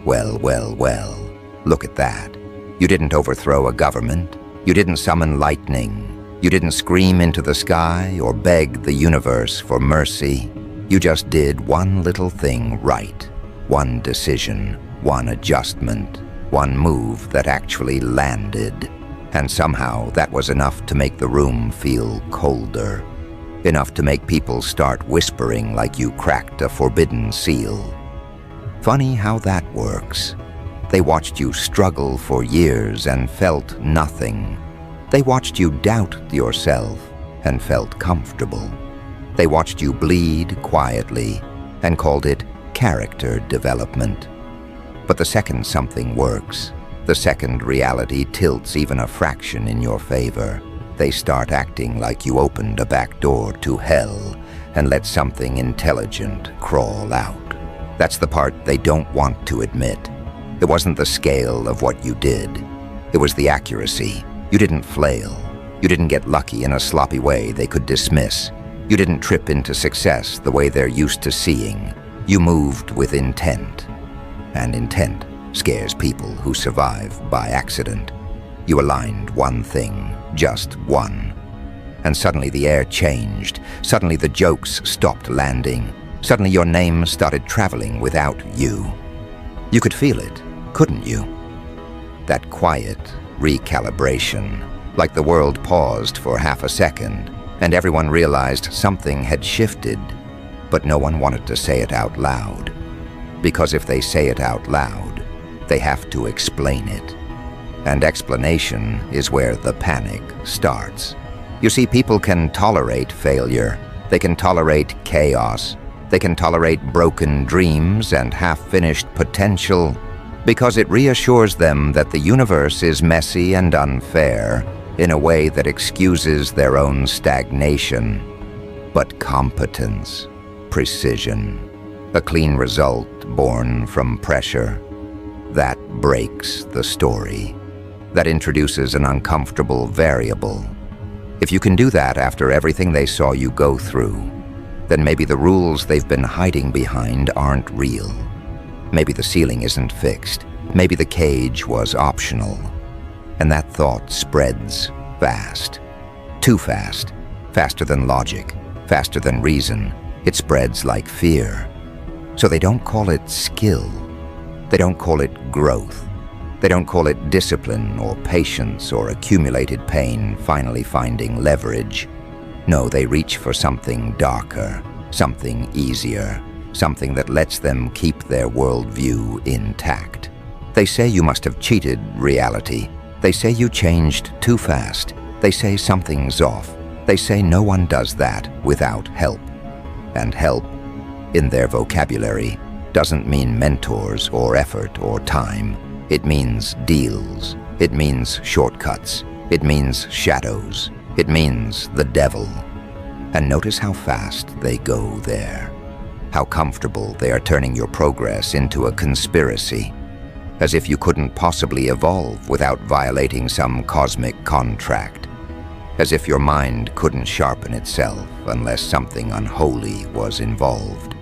Well, well, well, look at that. You didn't overthrow a government. You didn't summon lightning. You didn't scream into the sky or beg the universe for mercy. You just did one little thing right. One decision, one adjustment, one move that actually landed. And somehow that was enough to make the room feel colder. Enough to make people start whispering like you cracked a forbidden seal. Funny how that works. They watched you struggle for years and felt nothing. They watched you doubt yourself and felt comfortable. They watched you bleed quietly and called it character development. But the second something works, the second reality tilts even a fraction in your favor, they start acting like you opened a back door to hell and let something intelligent crawl out. That's the part they don't want to admit. It wasn't the scale of what you did. It was the accuracy. You didn't flail. You didn't get lucky in a sloppy way they could dismiss. You didn't trip into success the way they're used to seeing. You moved with intent. And intent scares people who survive by accident. You aligned one thing, just one. And suddenly the air changed. Suddenly the jokes stopped landing. Suddenly your name started traveling without you. You could feel it, couldn't you? That quiet recalibration, like the world paused for half a second, and everyone realized something had shifted, but no one wanted to say it out loud. Because if they say it out loud, they have to explain it. And explanation is where the panic starts. You see, people can tolerate failure. They can tolerate chaos. They can tolerate broken dreams and half-finished potential because it reassures them that the universe is messy and unfair in a way that excuses their own stagnation. But competence, precision, a clean result born from pressure, that breaks the story. That introduces an uncomfortable variable. If you can do that after everything they saw you go through, then maybe the rules they've been hiding behind aren't real. Maybe the ceiling isn't fixed. Maybe the cage was optional. And that thought spreads fast. Too fast. Faster than logic. Faster than reason. It spreads like fear. So they don't call it skill. They don't call it growth. They don't call it discipline or patience or accumulated pain finally finding leverage. No, they reach for something darker, something easier, something that lets them keep their worldview intact. They say you must have cheated reality. They say you changed too fast. They say something's off. They say no one does that without help. And help, in their vocabulary, doesn't mean mentors or effort or time. It means deals. It means shortcuts. It means shadows. It means the devil. And notice how fast they go there. How comfortable they are turning your progress into a conspiracy. As if you couldn't possibly evolve without violating some cosmic contract. As if your mind couldn't sharpen itself unless something unholy was involved.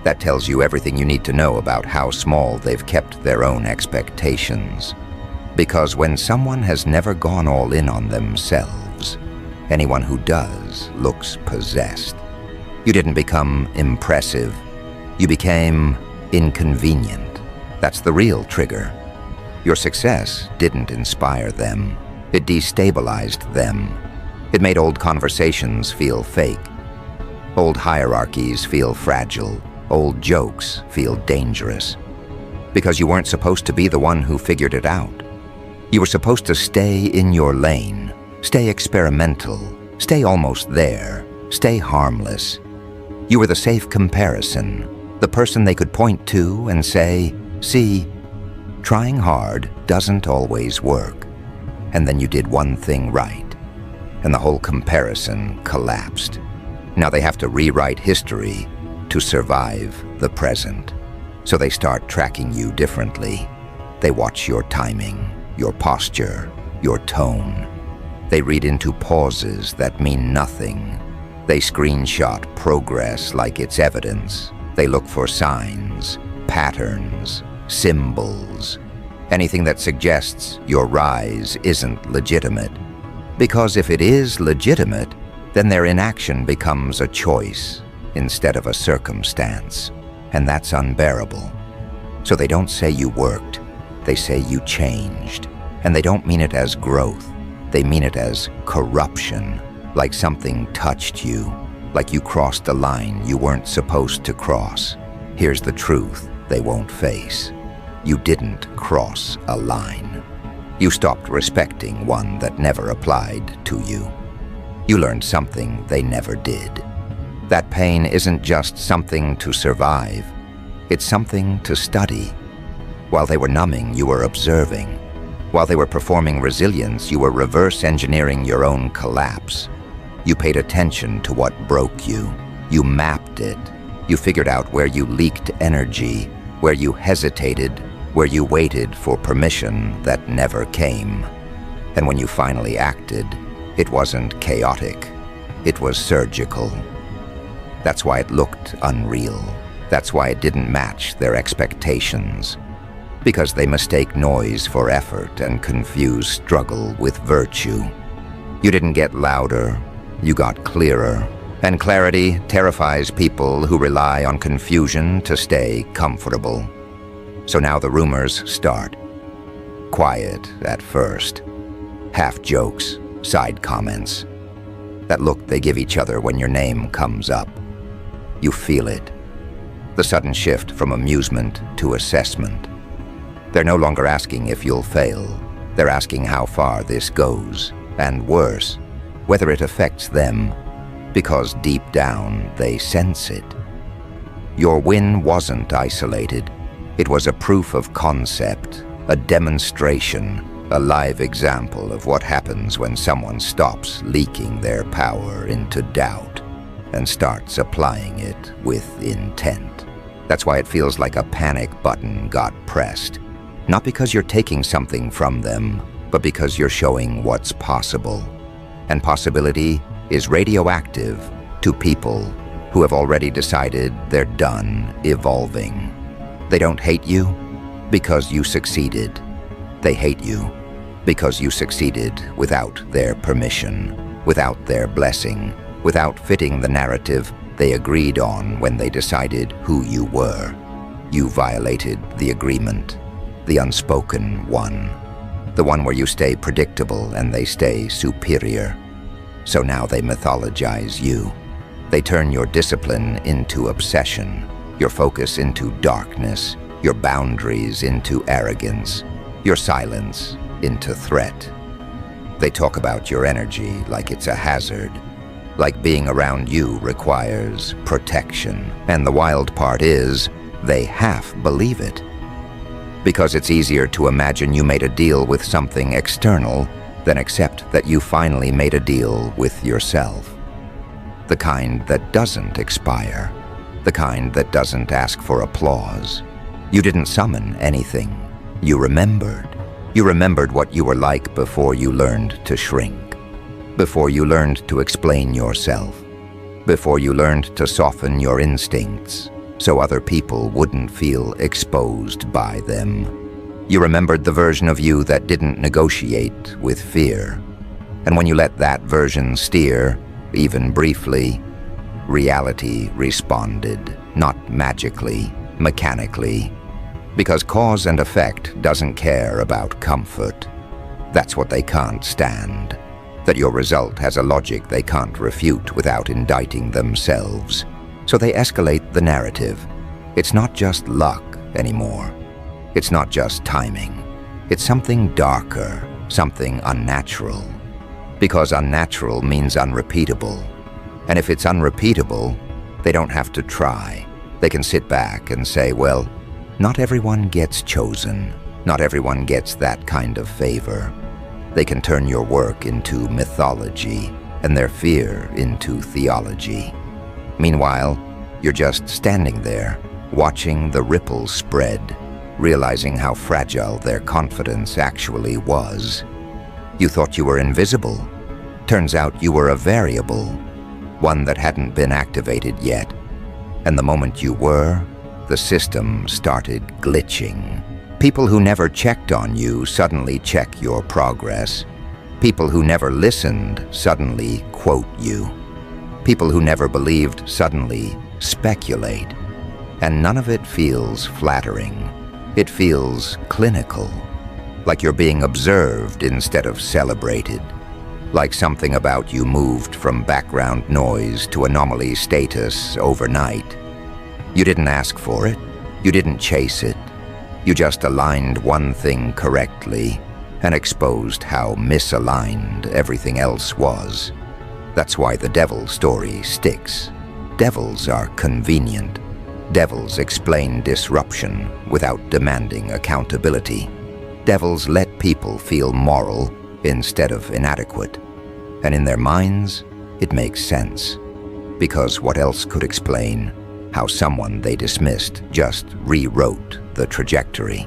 That tells you everything you need to know about how small they've kept their own expectations. Because when someone has never gone all in on themselves, anyone who does looks possessed. You didn't become impressive. You became inconvenient. That's the real trigger. Your success didn't inspire them. It destabilized them. It made old conversations feel fake. Old hierarchies feel fragile. Old jokes feel dangerous. Because you weren't supposed to be the one who figured it out. You were supposed to stay in your lane, stay experimental, stay almost there, stay harmless. You were the safe comparison, the person they could point to and say, see, trying hard doesn't always work. And then you did one thing right, and the whole comparison collapsed. Now they have to rewrite history to survive the present. So they start tracking you differently. They watch your timing, your posture, your tone. They read into pauses that mean nothing. They screenshot progress like it's evidence. They look for signs, patterns, symbols, anything that suggests your rise isn't legitimate. Because if it is legitimate, then their inaction becomes a choice instead of a circumstance, and that's unbearable. So they don't say you worked, they say you changed. And they don't mean it as growth, they mean it as corruption, like something touched you, like you crossed a line you weren't supposed to cross. Here's the truth they won't face. You didn't cross a line. You stopped respecting one that never applied to you. You learned something they never did. That pain isn't just something to survive, it's something to study. While they were numbing, you were observing. While they were performing resilience, you were reverse engineering your own collapse. You paid attention to what broke you. You mapped it. You figured out where you leaked energy, where you hesitated, where you waited for permission that never came. And when you finally acted, it wasn't chaotic. It was surgical. That's why it looked unreal. That's why it didn't match their expectations. Because they mistake noise for effort and confuse struggle with virtue. You didn't get louder, you got clearer. And clarity terrifies people who rely on confusion to stay comfortable. So now the rumors start. Quiet at first. Half jokes, side comments. That look they give each other when your name comes up. You feel it. The sudden shift from amusement to assessment. They're no longer asking if you'll fail. They're asking how far this goes, and worse, whether it affects them, because deep down they sense it. Your win wasn't isolated. It was a proof of concept, a demonstration, a live example of what happens when someone stops leaking their power into doubt and starts applying it with intent. That's why it feels like a panic button got pressed. Not because you're taking something from them, but because you're showing what's possible. And possibility is radioactive to people who have already decided they're done evolving. They don't hate you because you succeeded. They hate you because you succeeded without their permission, without their blessing, without fitting the narrative they agreed on when they decided who you were. You violated the agreement. The unspoken one. The one where you stay predictable and they stay superior. So now they mythologize you. They turn your discipline into obsession, your focus into darkness, your boundaries into arrogance, your silence into threat. They talk about your energy like it's a hazard, like being around you requires protection. And the wild part is, they half believe it. Because it's easier to imagine you made a deal with something external than accept that you finally made a deal with yourself. The kind that doesn't expire. The kind that doesn't ask for applause. You didn't summon anything. You remembered. You remembered what you were like before you learned to shrink. Before you learned to explain yourself. Before you learned to soften your instincts, so other people wouldn't feel exposed by them. You remembered the version of you that didn't negotiate with fear. And when you let that version steer, even briefly, reality responded, not magically, mechanically. Because cause and effect doesn't care about comfort. That's what they can't stand. That your result has a logic they can't refute without indicting themselves. So they escalate the narrative. It's not just luck anymore. It's not just timing. It's something darker, something unnatural. Because unnatural means unrepeatable. And if it's unrepeatable, they don't have to try. They can sit back and say, well, not everyone gets chosen. Not everyone gets that kind of favor. They can turn your work into mythology and their fear into theology. Meanwhile, you're just standing there, watching the ripples spread, realizing how fragile their confidence actually was. You thought you were invisible. Turns out you were a variable, one that hadn't been activated yet. And the moment you were, the system started glitching. People who never checked on you suddenly check your progress. People who never listened suddenly quote you. People who never believed suddenly speculate. And none of it feels flattering. It feels clinical, like you're being observed instead of celebrated, like something about you moved from background noise to anomaly status overnight. You didn't ask for it. You didn't chase it. You just aligned one thing correctly and exposed how misaligned everything else was. That's why the devil story sticks. Devils are convenient. Devils explain disruption without demanding accountability. Devils let people feel moral instead of inadequate. And in their minds, it makes sense. Because what else could explain how someone they dismissed just rewrote the trajectory?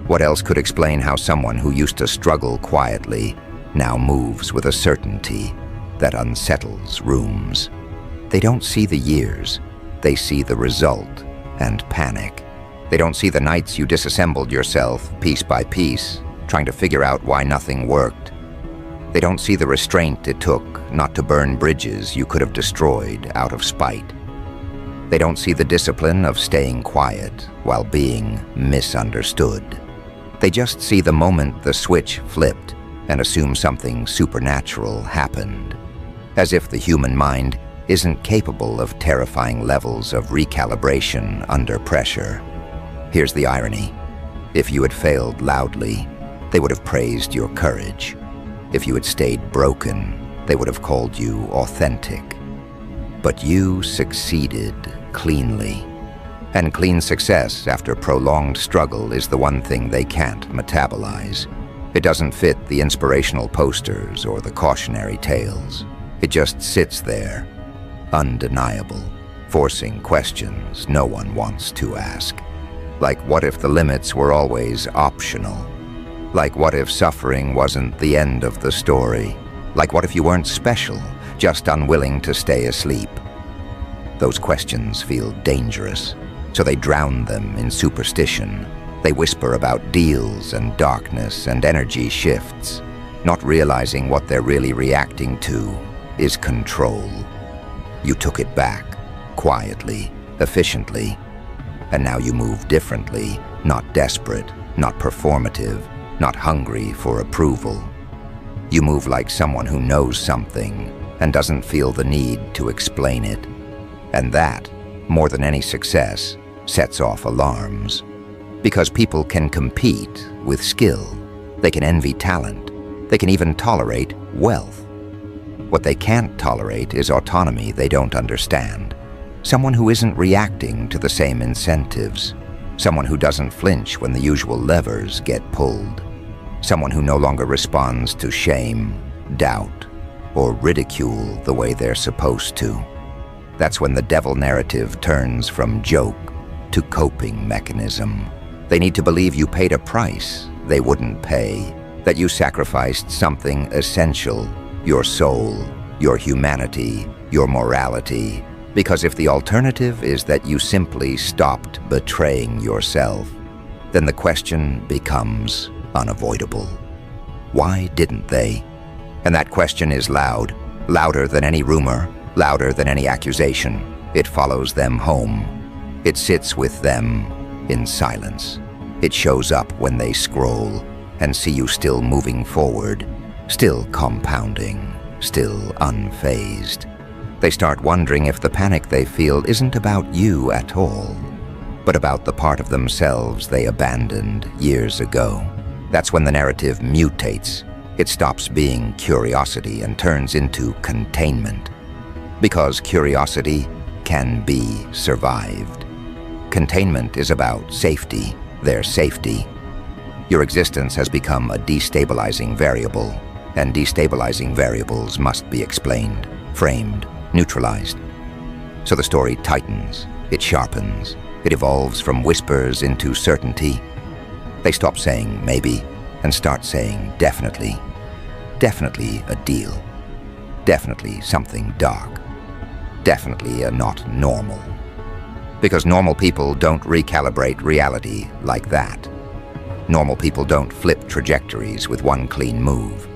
What else could explain how someone who used to struggle quietly now moves with a certainty that unsettles rooms? They don't see the years. They see the result and panic. They don't see the nights you disassembled yourself piece by piece, trying to figure out why nothing worked. They don't see the restraint it took not to burn bridges you could have destroyed out of spite. They don't see the discipline of staying quiet while being misunderstood. They just see the moment the switch flipped and assume something supernatural happened, as if the human mind isn't capable of terrifying levels of recalibration under pressure. Here's the irony. If you had failed loudly, they would have praised your courage. If you had stayed broken, they would have called you authentic. But you succeeded cleanly. And clean success after prolonged struggle is the one thing they can't metabolize. It doesn't fit the inspirational posters or the cautionary tales. It just sits there, undeniable, forcing questions no one wants to ask. Like, what if the limits were always optional? Like, what if suffering wasn't the end of the story? Like, what if you weren't special, just unwilling to stay asleep? Those questions feel dangerous, so they drown them in superstition. They whisper about deals and darkness and energy shifts, not realizing what they're really reacting to is control. You took it back, quietly, efficiently, and now you move differently, not desperate, not performative, not hungry for approval. You move like someone who knows something and doesn't feel the need to explain it. And that, more than any success, sets off alarms. Because people can compete with skill. They can envy talent. They can even tolerate wealth. What they can't tolerate is autonomy they don't understand. Someone who isn't reacting to the same incentives. Someone who doesn't flinch when the usual levers get pulled. Someone who no longer responds to shame, doubt, or ridicule the way they're supposed to. That's when the devil narrative turns from joke to coping mechanism. They need to believe you paid a price they wouldn't pay, that you sacrificed something essential, your soul, your humanity, your morality. Because if the alternative is that you simply stopped betraying yourself, then the question becomes unavoidable. Why didn't they? And that question is loud, louder than any rumor, louder than any accusation. It follows them home. It sits with them in silence. It shows up when they scroll and see you still moving forward, still compounding, still unfazed. They start wondering if the panic they feel isn't about you at all, but about the part of themselves they abandoned years ago. That's when the narrative mutates. It stops being curiosity and turns into containment. Because curiosity can be survived. Containment is about safety, their safety. Your existence has become a destabilizing variable, and destabilizing variables must be explained, framed, neutralized. So the story tightens, it sharpens, it evolves from whispers into certainty. They stop saying maybe and start saying definitely. Definitely a deal. Definitely something dark. Definitely a not normal. Because normal people don't recalibrate reality like that. Normal people don't flip trajectories with one clean move.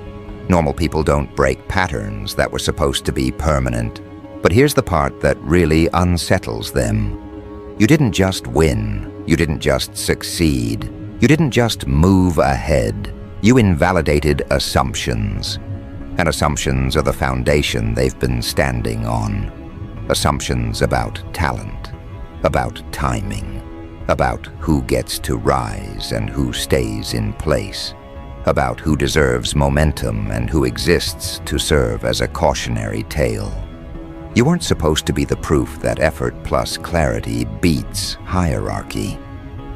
Normal people don't break patterns that were supposed to be permanent. But here's the part that really unsettles them. You didn't just win. You didn't just succeed. You didn't just move ahead. You invalidated assumptions. And assumptions are the foundation they've been standing on. Assumptions about talent, about timing, about who gets to rise and who stays in place, about who deserves momentum and who exists to serve as a cautionary tale. You weren't supposed to be the proof that effort plus clarity beats hierarchy.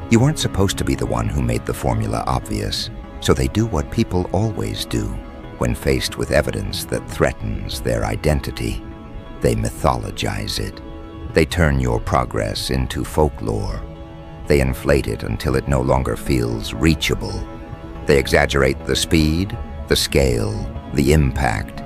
You weren't supposed to be the one who made the formula obvious, so they do what people always do when faced with evidence that threatens their identity. They mythologize it. They turn your progress into folklore. They inflate it until it no longer feels reachable. They exaggerate the speed, the scale, the impact.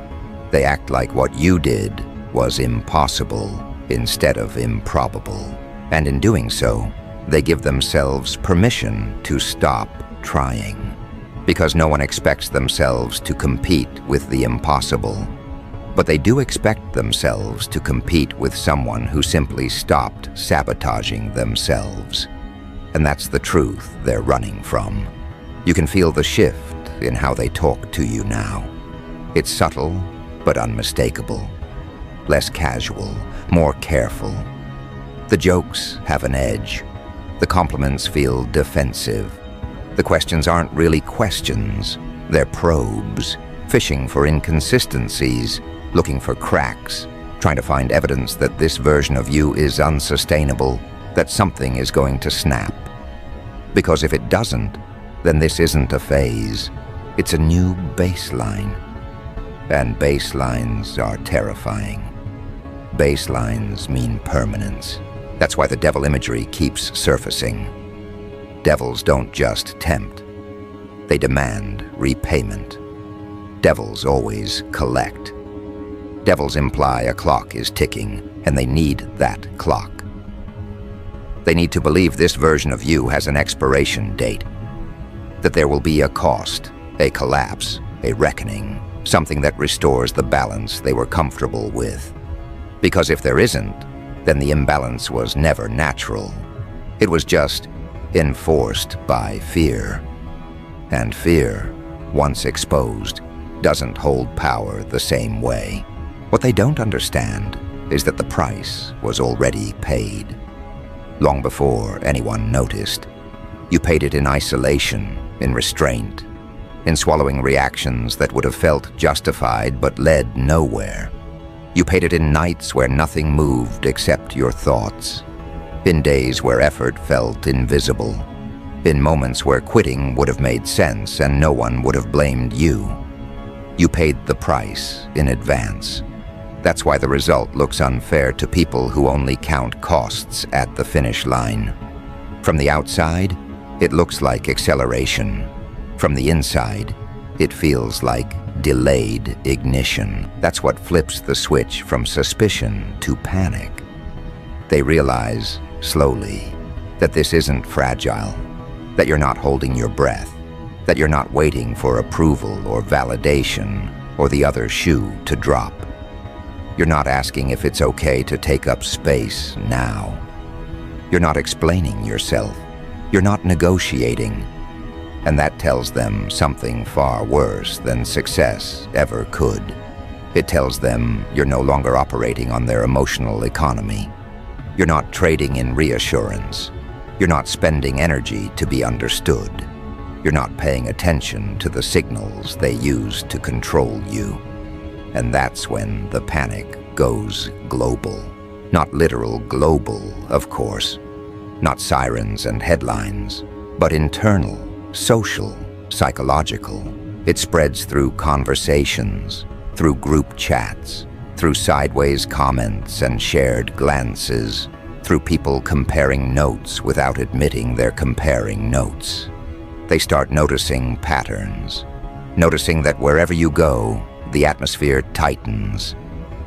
They act like what you did was impossible instead of improbable. And in doing so, they give themselves permission to stop trying. Because no one expects themselves to compete with the impossible. But they do expect themselves to compete with someone who simply stopped sabotaging themselves. And that's the truth they're running from. You can feel the shift in how they talk to you now. It's subtle, but unmistakable. Less casual, more careful. The jokes have an edge. The compliments feel defensive. The questions aren't really questions. They're probes, fishing for inconsistencies, looking for cracks, trying to find evidence that this version of you is unsustainable, that something is going to snap. Because if it doesn't, then this isn't a phase. It's a new baseline. And baselines are terrifying. Baselines mean permanence. That's why the devil imagery keeps surfacing. Devils don't just tempt. They demand repayment. Devils always collect. Devils imply a clock is ticking, and they need that clock. They need to believe this version of you has an expiration date, that there will be a cost, a collapse, a reckoning, something that restores the balance they were comfortable with. Because if there isn't, then the imbalance was never natural. It was just enforced by fear. And fear, once exposed, doesn't hold power the same way. What they don't understand is that the price was already paid. Long before anyone noticed. You paid it in isolation, in restraint, in swallowing reactions that would have felt justified but led nowhere. You paid it in nights where nothing moved except your thoughts, in days where effort felt invisible, in moments where quitting would have made sense and no one would have blamed you. You paid the price in advance. That's why the result looks unfair to people who only count costs at the finish line. From the outside, it looks like acceleration. From the inside, it feels like delayed ignition. That's what flips the switch from suspicion to panic. They realize, slowly, that this isn't fragile, that you're not holding your breath, that you're not waiting for approval or validation or the other shoe to drop. You're not asking if it's okay to take up space now. You're not explaining yourself. You're not negotiating. And that tells them something far worse than success ever could. It tells them you're no longer operating on their emotional economy. You're not trading in reassurance. You're not spending energy to be understood. You're not paying attention to the signals they use to control you. And that's when the panic goes global. Not literal global, of course. Not sirens and headlines, but internal, social, psychological. It spreads through conversations, through group chats, through sideways comments and shared glances, through people comparing notes without admitting they're comparing notes. They start noticing patterns, noticing that wherever you go, the atmosphere tightens,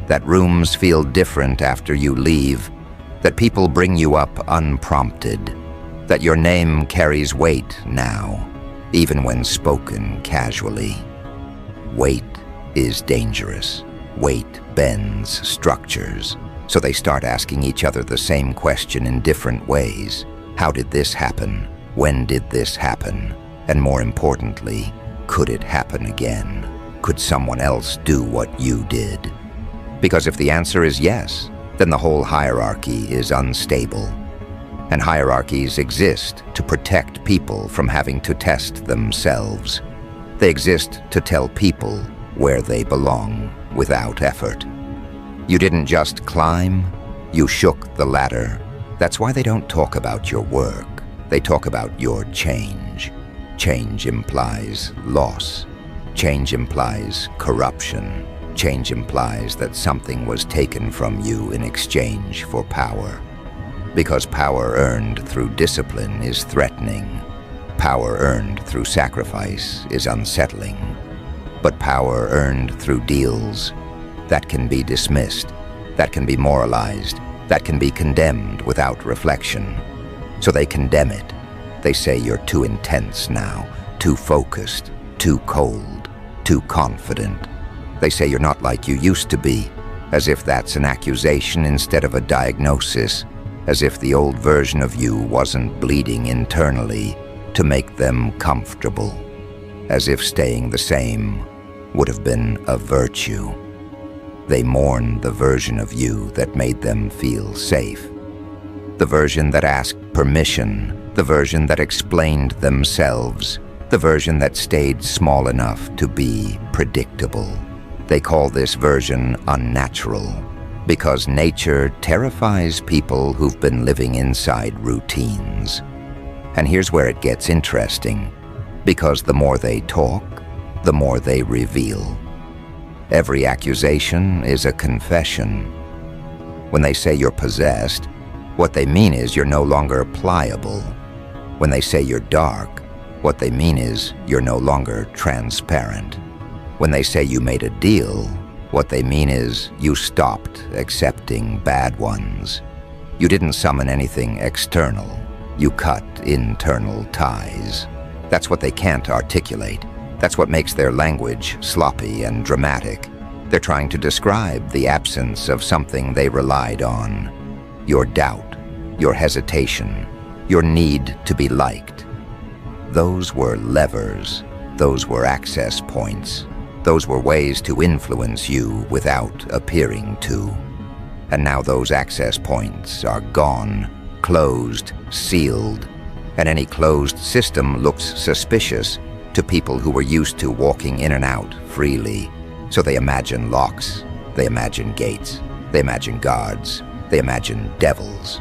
that rooms feel different after you leave, that people bring you up unprompted, that your name carries weight now, even when spoken casually. Weight is dangerous. Weight bends structures. So they start asking each other the same question in different ways. How did this happen? When did this happen? And more importantly, could it happen again? Could someone else do what you did? Because if the answer is yes, then the whole hierarchy is unstable. And hierarchies exist to protect people from having to test themselves. They exist to tell people where they belong without effort. You didn't just climb, you shook the ladder. That's why they don't talk about your work. They talk about your change. Change implies loss. Change implies corruption. Change implies that something was taken from you in exchange for power. Because power earned through discipline is threatening. Power earned through sacrifice is unsettling. But power earned through deals, that can be dismissed, that can be moralized, that can be condemned without reflection. So they condemn it. They say you're too intense now, too focused, too cold, too confident. They say you're not like you used to be, as if that's an accusation instead of a diagnosis, as if the old version of you wasn't bleeding internally to make them comfortable, as if staying the same would have been a virtue. They mourn the version of you that made them feel safe, the version that asked permission, the version that explained themselves, the version that stayed small enough to be predictable. They call this version unnatural, because nature terrifies people who've been living inside routines. And here's where it gets interesting, because the more they talk, the more they reveal. Every accusation is a confession. When they say you're possessed, what they mean is you're no longer pliable. When they say you're dark, what they mean is you're no longer transparent. When they say you made a deal, what they mean is you stopped accepting bad ones. You didn't summon anything external. You cut internal ties. That's what they can't articulate. That's what makes their language sloppy and dramatic. They're trying to describe the absence of something they relied on. Your doubt, your hesitation, your need to be liked. Those were levers. Those were access points. Those were ways to influence you without appearing to. And now those access points are gone, closed, sealed, and any closed system looks suspicious to people who were used to walking in and out freely. So they imagine locks, they imagine gates, they imagine guards, they imagine devils.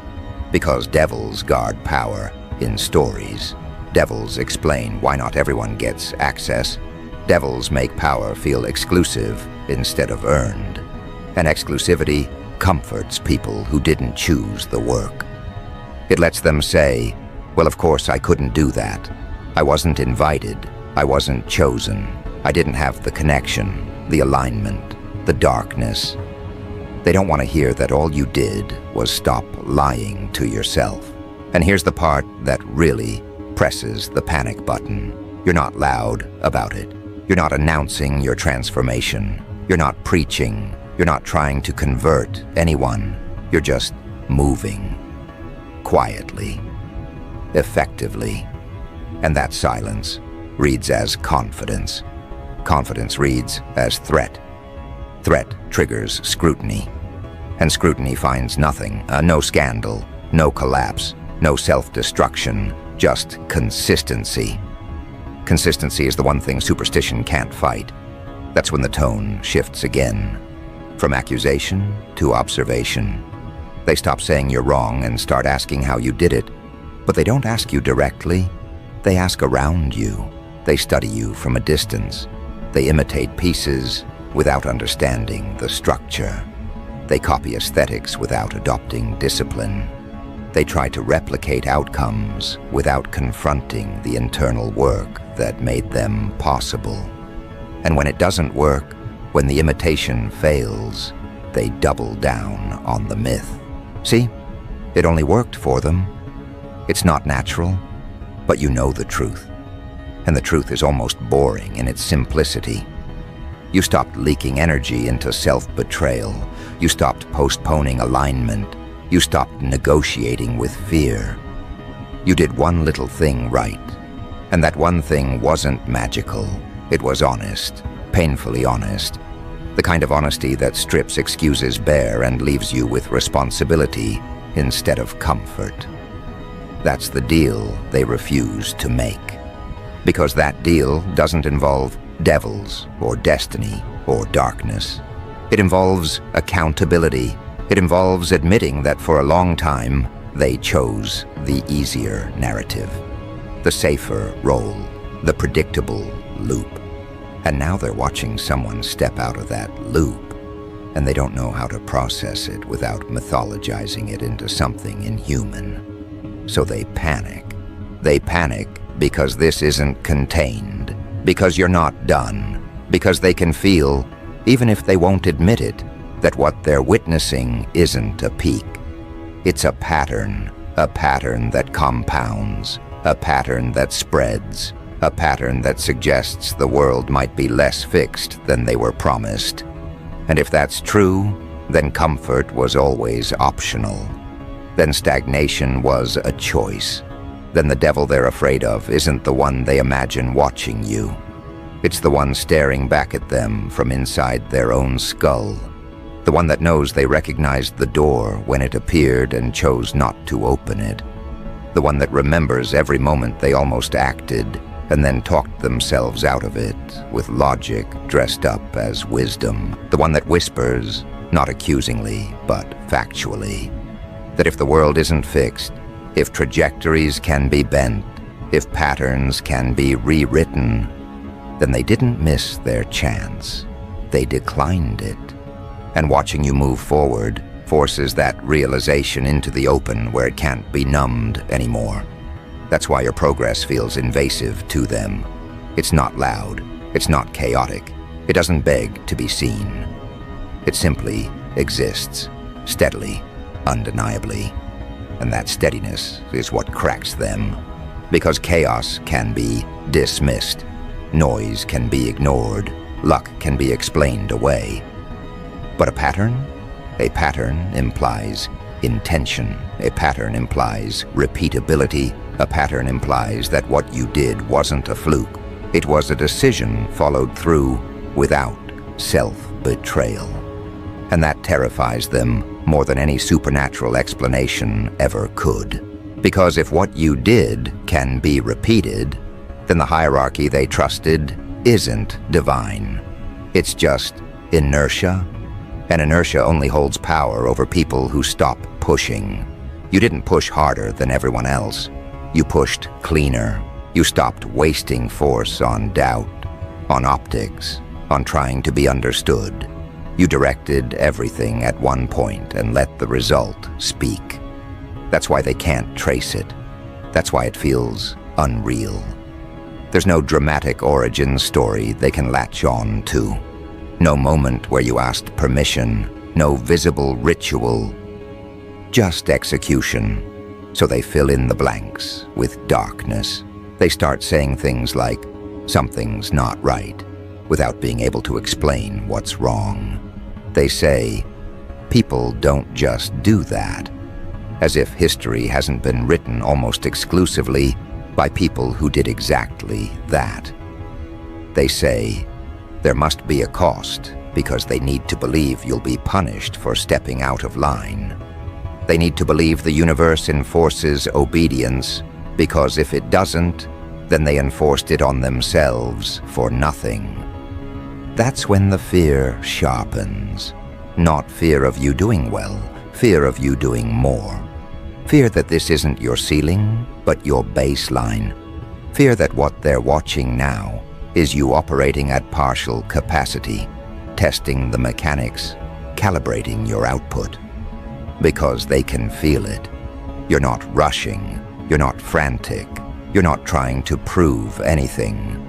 Because devils guard power in stories. Devils explain why not everyone gets access. Devils make power feel exclusive instead of earned. And exclusivity comforts people who didn't choose the work. It lets them say, well, of course I couldn't do that. I wasn't invited. I wasn't chosen. I didn't have the connection, the alignment, the darkness. They don't want to hear that all you did was stop lying to yourself. And here's the part that really presses the panic button. You're not loud about it. You're not announcing your transformation. You're not preaching. You're not trying to convert anyone. You're just moving. Quietly. Effectively. And that silence reads as confidence. Confidence reads as threat. Threat triggers scrutiny. And scrutiny finds nothing. No scandal, no collapse, no self-destruction, just consistency. Consistency is the one thing superstition can't fight. That's when the tone shifts again. From accusation to observation. They stop saying you're wrong and start asking how you did it. But they don't ask you directly. They ask around you. They study you from a distance. They imitate pieces without understanding the structure. They copy aesthetics without adopting discipline. They try to replicate outcomes without confronting the internal work that made them possible. And when it doesn't work, when the imitation fails, they double down on the myth. See, it only worked for them. It's not natural, but you know the truth. and the truth is almost boring in its simplicity. You stopped leaking energy into self-betrayal. You stopped postponing alignment. You stopped negotiating with fear. You did one little thing right, and that one thing wasn't magical. It was honest, painfully honest. The kind of honesty that strips excuses bare and leaves you with responsibility instead of comfort. That's the deal they refuse to make. Because that deal doesn't involve devils or destiny or darkness. It involves accountability. It involves admitting that for a long time, they chose the easier narrative, the safer role, the predictable loop. And now they're watching someone step out of that loop, and they don't know how to process it without mythologizing it into something inhuman. So they panic. They panic because this isn't contained, because you're not done, because they can feel, even if they won't admit it, that what they're witnessing isn't a peak. It's a pattern that compounds, a pattern that spreads, a pattern that suggests the world might be less fixed than they were promised. And if that's true, then comfort was always optional. Then stagnation was a choice. Then the devil they're afraid of isn't the one they imagine watching you. It's the one staring back at them from inside their own skull. The one that knows they recognized the door when it appeared and chose not to open it. The one that remembers every moment they almost acted and then talked themselves out of it with logic dressed up as wisdom. The one that whispers, not accusingly, but factually, that if the world isn't fixed, if trajectories can be bent, if patterns can be rewritten, then they didn't miss their chance. They declined it. And watching you move forward forces that realization into the open where it can't be numbed anymore. That's why your progress feels invasive to them. It's not loud. It's not chaotic. It doesn't beg to be seen. It simply exists, steadily, undeniably. And that steadiness is what cracks them. Because chaos can be dismissed. Noise can be ignored. Luck can be explained away. But a pattern implies intention. A pattern implies repeatability. A pattern implies that what you did wasn't a fluke. It was a decision followed through without self-betrayal. And that terrifies them more than any supernatural explanation ever could. Because if what you did can be repeated, then the hierarchy they trusted isn't divine. It's just inertia. And inertia only holds power over people who stop pushing. You didn't push harder than everyone else. You pushed cleaner. You stopped wasting force on doubt, on optics, on trying to be understood. You directed everything at one point and let the result speak. That's why they can't trace it. That's why it feels unreal. There's no dramatic origin story they can latch on to. No moment where you asked permission, no visible ritual, just execution. So they fill in the blanks with darkness. They start saying things like, something's not right, without being able to explain what's wrong. They say, people don't just do that, as if history hasn't been written almost exclusively by people who did exactly that. They say, there must be a cost because they need to believe you'll be punished for stepping out of line. They need to believe the universe enforces obedience because if it doesn't, then they enforced it on themselves for nothing. That's when the fear sharpens. Not fear of you doing well, fear of you doing more. Fear that this isn't your ceiling, but your baseline. Fear that what they're watching now is you operating at partial capacity, testing the mechanics, calibrating your output. Because they can feel it. You're not rushing, you're not frantic, you're not trying to prove anything.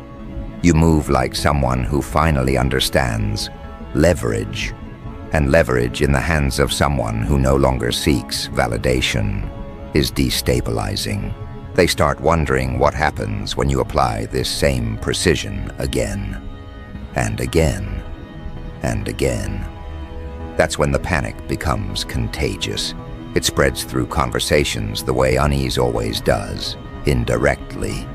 You move like someone who finally understands leverage, and leverage in the hands of someone who no longer seeks validation is destabilizing. They start wondering what happens when you apply this same precision again, and again, and again. That's when the panic becomes contagious. It spreads through conversations the way unease always does, indirectly.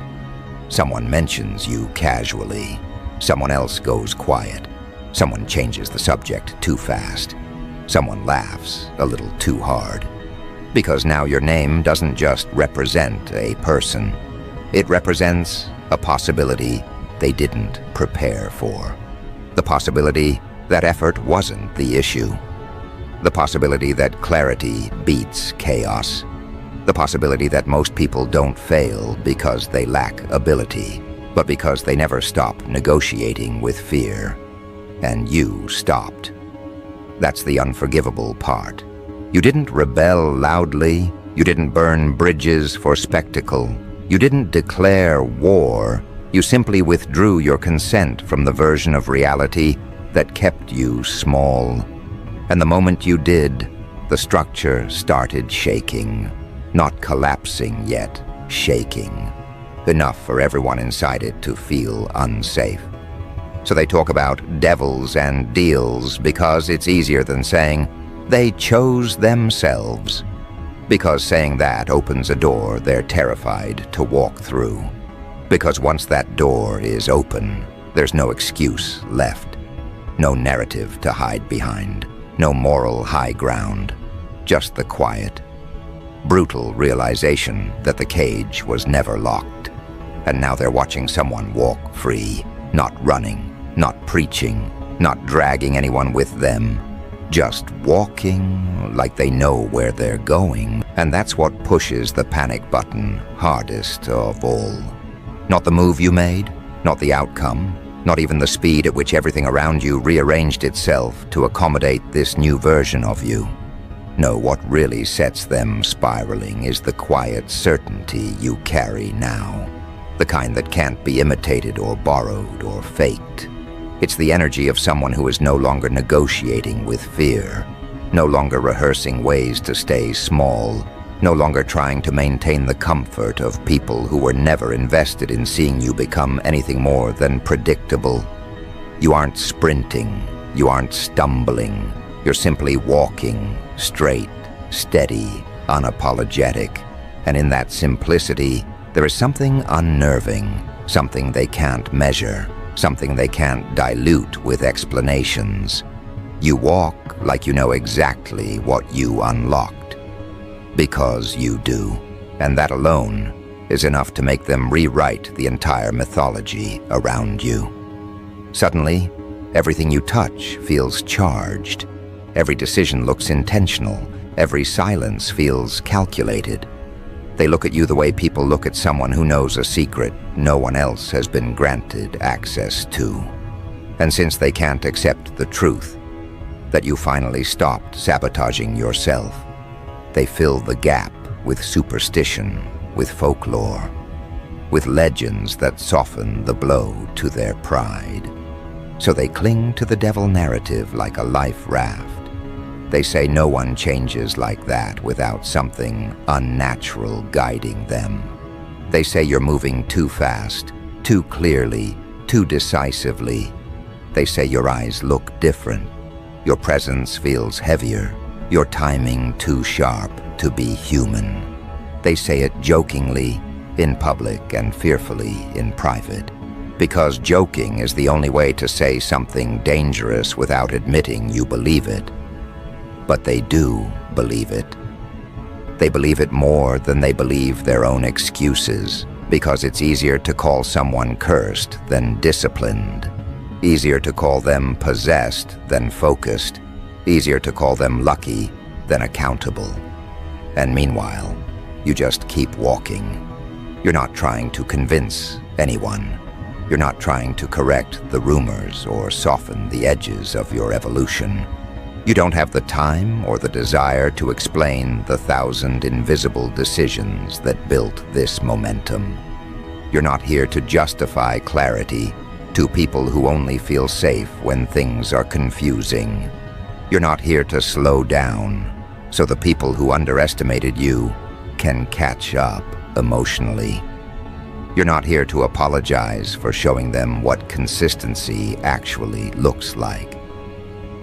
Someone mentions you casually. Someone else goes quiet. Someone changes the subject too fast. Someone laughs a little too hard. Because now your name doesn't just represent a person. It represents a possibility they didn't prepare for. The possibility that effort wasn't the issue. The possibility that clarity beats chaos. The possibility that most people don't fail because they lack ability, but because they never stop negotiating with fear. And you stopped. That's the unforgivable part. You didn't rebel loudly. You didn't burn bridges for spectacle. You didn't declare war. You simply withdrew your consent from the version of reality that kept you small. And the moment you did, the structure started shaking. Not collapsing yet, shaking. Enough for everyone inside it to feel unsafe. So they talk about devils and deals because it's easier than saying, they chose themselves. Because saying that opens a door they're terrified to walk through. Because once that door is open, there's no excuse left. No narrative to hide behind. No moral high ground. Just the quiet, brutal realization that the cage was never locked. And now they're watching someone walk free. Not running, not preaching, not dragging anyone with them. Just walking like they know where they're going. And that's what pushes the panic button hardest of all. Not the move you made, not the outcome, not even the speed at which everything around you rearranged itself to accommodate this new version of you. No, what really sets them spiraling is the quiet certainty you carry now. The kind that can't be imitated or borrowed or faked. It's the energy of someone who is no longer negotiating with fear, no longer rehearsing ways to stay small, no longer trying to maintain the comfort of people who were never invested in seeing you become anything more than predictable. You aren't sprinting, you aren't stumbling, you're simply walking, straight, steady, unapologetic. And in that simplicity, there is something unnerving, something they can't measure, something they can't dilute with explanations. You walk like you know exactly what you unlocked. Because you do. And that alone is enough to make them rewrite the entire mythology around you. Suddenly, everything you touch feels charged. Every decision looks intentional. Every silence feels calculated. They look at you the way people look at someone who knows a secret no one else has been granted access to. And since they can't accept the truth, that you finally stopped sabotaging yourself, they fill the gap with superstition, with folklore, with legends that soften the blow to their pride. So they cling to the devil narrative like a life raft. They say no one changes like that without something unnatural guiding them. They say you're moving too fast, too clearly, too decisively. They say your eyes look different. Your presence feels heavier. Your timing too sharp to be human. They say it jokingly in public and fearfully in private. Because joking is the only way to say something dangerous without admitting you believe it. But they do believe it. They believe it more than they believe their own excuses, because it's easier to call someone cursed than disciplined, easier to call them possessed than focused, easier to call them lucky than accountable. And meanwhile, you just keep walking. You're not trying to convince anyone. You're not trying to correct the rumors or soften the edges of your evolution. You don't have the time or the desire to explain the 1,000 invisible decisions that built this momentum. You're not here to justify clarity to people who only feel safe when things are confusing. You're not here to slow down so the people who underestimated you can catch up. emotionally. You're not here to apologize for showing them what consistency actually looks like.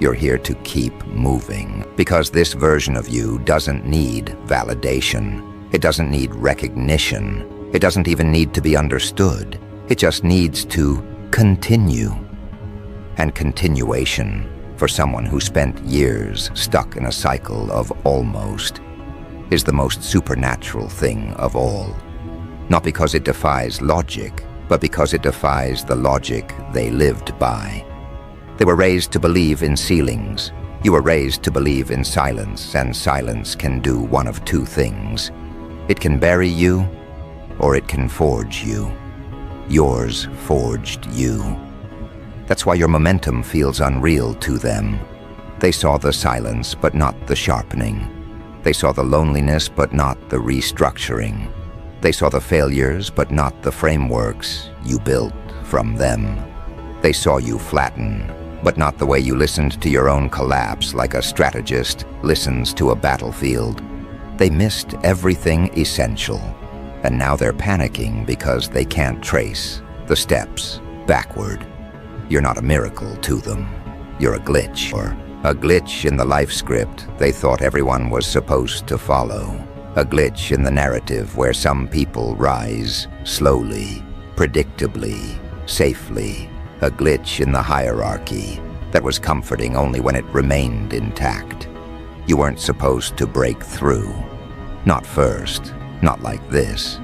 You're here to keep moving, because this version of you doesn't need validation. It doesn't need recognition. It doesn't even need to be understood. It just needs to continue. And continuation, for someone who spent years stuck in a cycle of almost, is the most supernatural thing of all. Not because it defies logic, but because it defies the logic they lived by. They were raised to believe in ceilings. You were raised to believe in silence, and silence can do one of two things. It can bury you, or it can forge you. Yours forged you. That's why your momentum feels unreal to them. They saw the silence, but not the sharpening. They saw the loneliness, but not the restructuring. They saw the failures, but not the frameworks you built from them. They saw you flatten, but not the way you listened to your own collapse like a strategist listens to a battlefield. They missed everything essential, and now they're panicking because they can't trace the steps backward. You're not a miracle to them. You're a glitch, or a glitch in the life script they thought everyone was supposed to follow. A glitch in the narrative where some people rise slowly, predictably, safely. A glitch in the hierarchy that was comforting only when it remained intact. You weren't supposed to break through. Not first, not like this.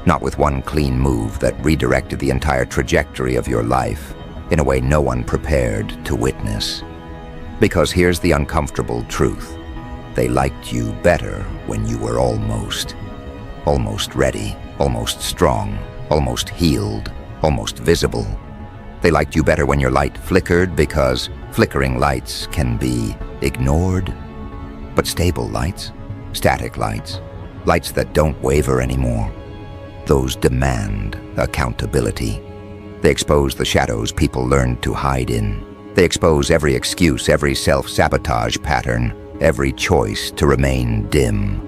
Not with one clean move that redirected the entire trajectory of your life in a way no one prepared to witness. Because here's the uncomfortable truth. They liked you better when you were almost ready, almost strong, almost healed, almost visible. They liked you better when your light flickered, because flickering lights can be ignored. But stable lights, static lights, lights that don't waver anymore, those demand accountability. They expose the shadows people learned to hide in. They expose every excuse, every self-sabotage pattern, every choice to remain dim.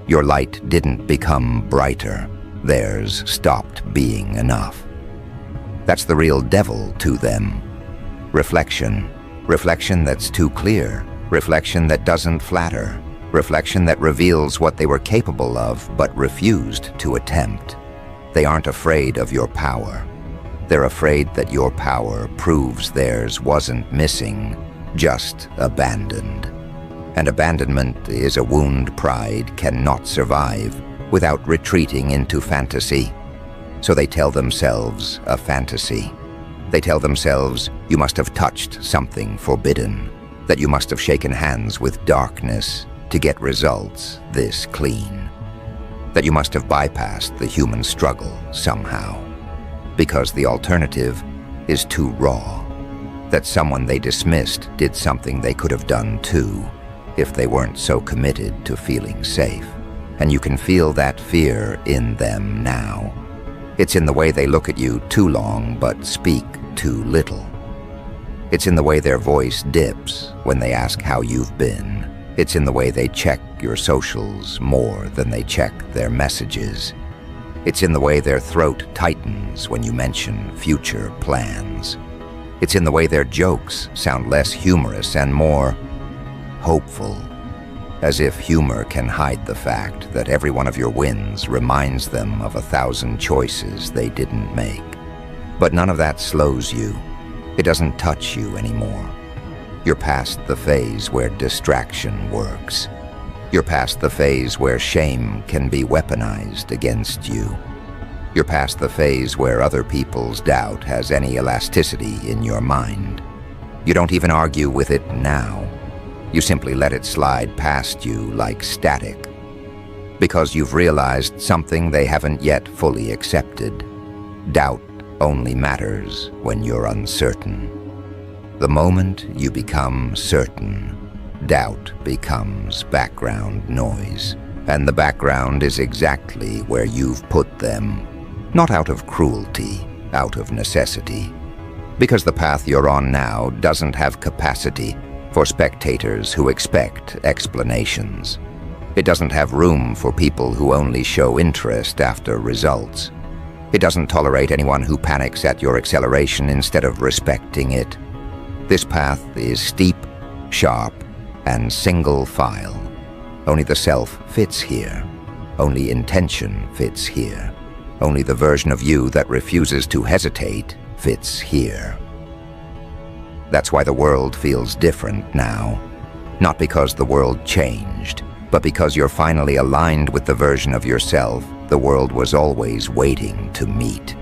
Your light didn't become brighter. Theirs stopped being enough. That's the real devil to them. Reflection. Reflection that's too clear. Reflection that doesn't flatter. Reflection that reveals what they were capable of but refused to attempt. They aren't afraid of your power. They're afraid that your power proves theirs wasn't missing, just abandoned. And abandonment is a wound pride cannot survive without retreating into fantasy. So they tell themselves a fantasy. They tell themselves you must have touched something forbidden, that you must have shaken hands with darkness to get results this clean, that you must have bypassed the human struggle somehow, because the alternative is too raw, that someone they dismissed did something they could have done too, if they weren't so committed to feeling safe. And you can feel that fear in them now. It's in the way they look at you too long but speak too little. It's in the way their voice dips when they ask how you've been. It's in the way they check your socials more than they check their messages. It's in the way their throat tightens when you mention future plans. It's in the way their jokes sound less humorous and more hopeful, as if humor can hide the fact that every one of your wins reminds them of 1,000 choices they didn't make. But none of that slows you. It doesn't touch you anymore. You're past the phase where distraction works. You're past the phase where shame can be weaponized against you. You're past the phase where other people's doubt has any elasticity in your mind. You don't even argue with it now. You simply let it slide past you like static, because you've realized something they haven't yet fully accepted. Doubt only matters when you're uncertain. The moment you become certain, doubt becomes background noise, and the background is exactly where you've put them, not out of cruelty, out of necessity, because the path you're on now doesn't have capacity for spectators who expect explanations. It doesn't have room for people who only show interest after results. It doesn't tolerate anyone who panics at your acceleration instead of respecting it. This path is steep, sharp, and single file. Only the self fits here. Only intention fits here. Only the version of you that refuses to hesitate fits here. That's why the world feels different now. Not because the world changed, but because you're finally aligned with the version of yourself the world was always waiting to meet.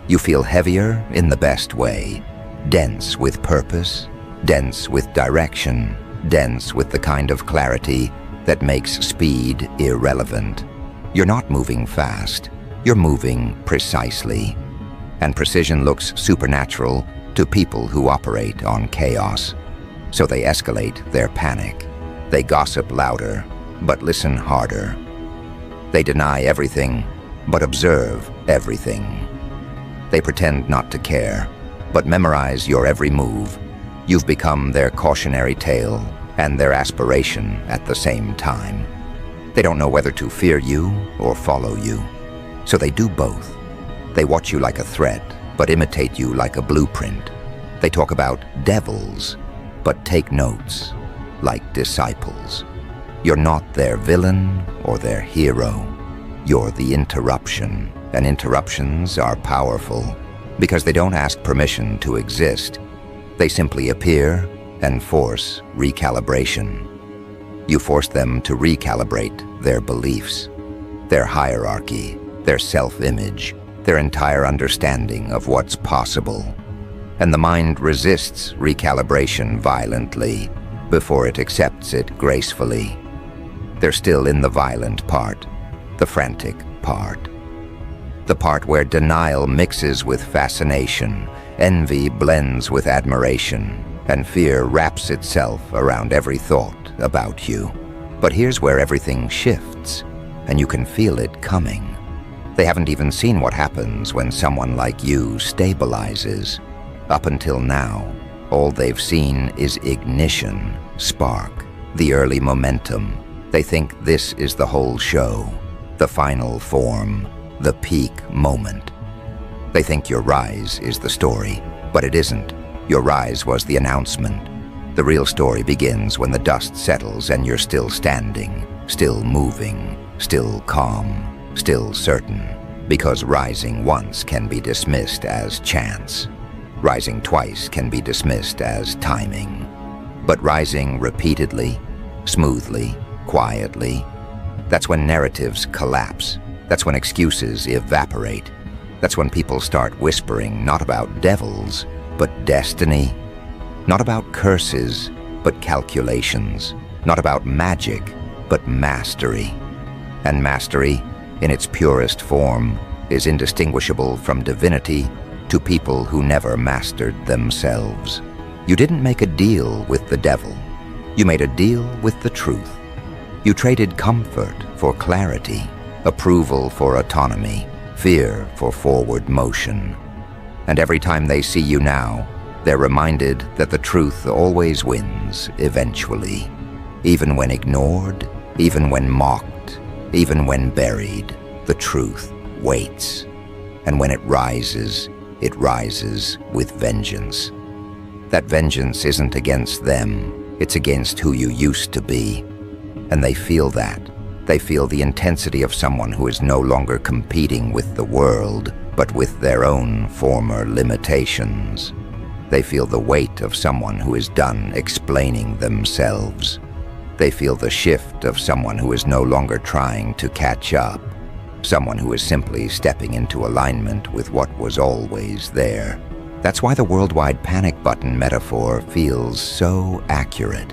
You feel heavier in the best way, dense with purpose, dense with direction, dense with the kind of clarity that makes speed irrelevant. You're not moving fast, you're moving precisely. And precision looks supernatural to people who operate on chaos. So they escalate their panic. They gossip louder, but listen harder. They deny everything, but observe everything. They pretend not to care, but memorize your every move. You've become their cautionary tale and their aspiration at the same time. They don't know whether to fear you or follow you, so they do both. They watch you like a threat, but imitate you like a blueprint. They talk about devils, but take notes like disciples. You're not their villain or their hero. You're the interruption, and interruptions are powerful because they don't ask permission to exist. They simply appear and force recalibration. You force them to recalibrate their beliefs, their hierarchy, their self-image, their entire understanding of what's possible. And the mind resists recalibration violently before it accepts it gracefully. They're still in the violent part, the frantic part. The part where denial mixes with fascination, envy blends with admiration, and fear wraps itself around every thought about you. But here's where everything shifts, and you can feel it coming. They haven't even seen what happens when someone like you stabilizes. Up until now, all they've seen is ignition, spark, the early momentum. They think this is the whole show, the final form, the peak moment. They think your rise is the story, but it isn't. Your rise was the announcement. The real story begins when the dust settles and you're still standing, still moving, still calm, still certain. Because rising once can be dismissed as chance. Rising twice can be dismissed as timing. But rising repeatedly, smoothly, quietly, that's when narratives collapse. That's when excuses evaporate. That's when people start whispering not about devils, but destiny. Not about curses, but calculations. Not about magic, but mastery. And mastery, in its purest form, is indistinguishable from divinity to people who never mastered themselves. You didn't make a deal with the devil. You made a deal with the truth. You traded comfort for clarity, approval for autonomy, fear for forward motion. And every time they see you now, they're reminded that the truth always wins eventually. Even when ignored, even when mocked, even when buried, the truth waits. And when it rises with vengeance. That vengeance isn't against them, it's against who you used to be. And they feel that. They feel the intensity of someone who is no longer competing with the world, but with their own former limitations. They feel the weight of someone who is done explaining themselves. They feel the shift of someone who is no longer trying to catch up. Someone who is simply stepping into alignment with what was always there. That's why the worldwide panic button metaphor feels so accurate.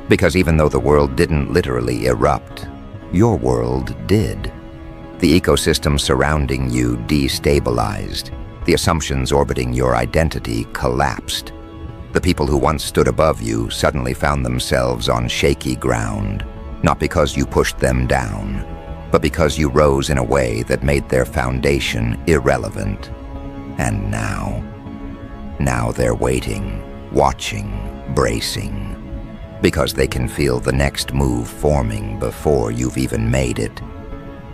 Because even though the world didn't literally erupt, your world did. The ecosystem surrounding you destabilized. The assumptions orbiting your identity collapsed. The people who once stood above you suddenly found themselves on shaky ground, not because you pushed them down, but because you rose in a way that made their foundation irrelevant. And now they're waiting, watching, bracing. because they can feel the next move forming before you've even made it.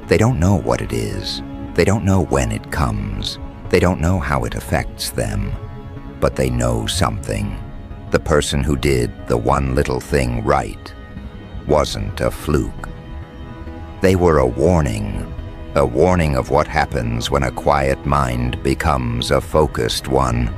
They don't know what it is. They don't know when it comes. They don't know how it affects them. But they know something. The person who did the one little thing right wasn't a fluke. They were a warning of what happens when a quiet mind becomes a focused one.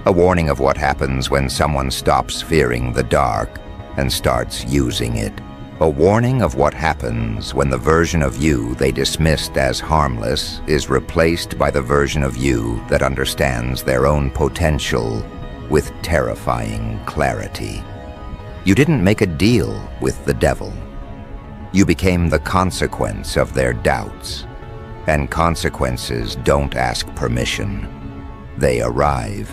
A warning of what happens when someone stops fearing the dark and starts using it. A warning of what happens when the version of you they dismissed as harmless is replaced by the version of you that understands their own potential with terrifying clarity. You didn't make a deal with the devil. You became the consequence of their doubts. And consequences don't ask permission. They arrive.